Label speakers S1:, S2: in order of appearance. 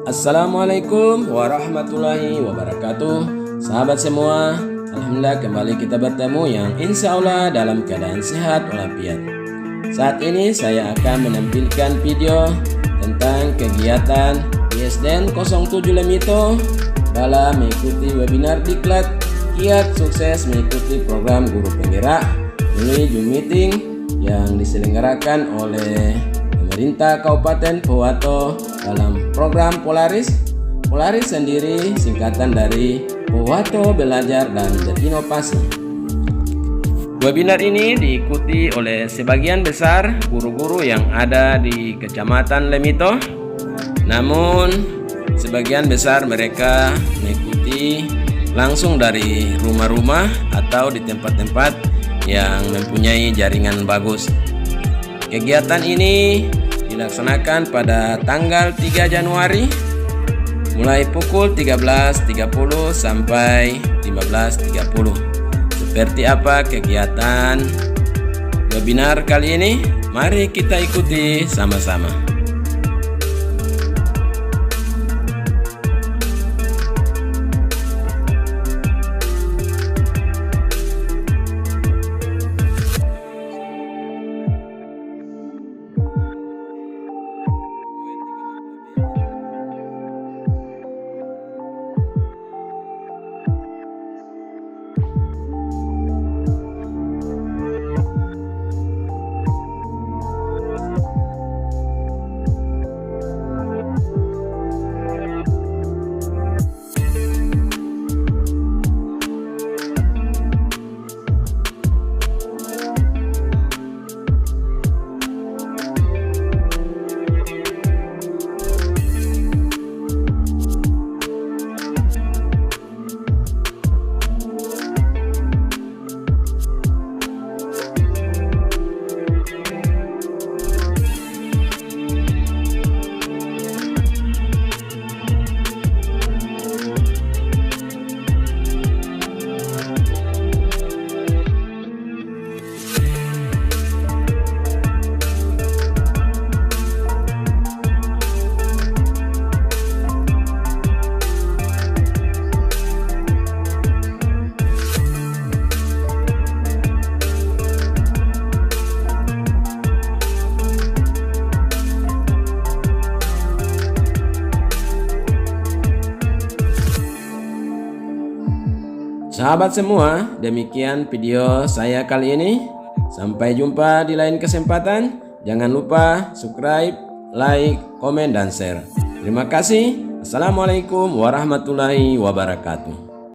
S1: Assalamualaikum warahmatullahi wabarakatuh. Sahabat semua, alhamdulillah kembali kita bertemu yang insya Allah dalam keadaan sehat walafiat. Saat ini saya akan menampilkan video tentang kegiatan ISDN 07 Lemito dalam mengikuti webinar Diklat Kiat Sukses mengikuti program Guru Penggerak melalui Zoom meeting yang diselenggarakan oleh pemerintah Kabupaten Pohuwato dalam program Polaris. Polaris sendiri singkatan dari Pohuwato Belajar dan Berinovasi. Webinar ini diikuti oleh sebagian besar guru-guru yang ada di Kecamatan Lemito. Namun sebagian besar mereka mengikuti langsung dari rumah-rumah atau di tempat-tempat yang mempunyai jaringan bagus. Kegiatan ini dilaksanakan pada tanggal 3 Januari mulai pukul 13.30 sampai 15.30. Seperti apa kegiatan webinar kali ini? Mari kita ikuti sama-sama. Sahabat semua, demikian video saya kali ini. Sampai jumpa di lain kesempatan. Jangan lupa subscribe, like, komen, dan share. Terima kasih. Assalamualaikum warahmatullahi wabarakatuh.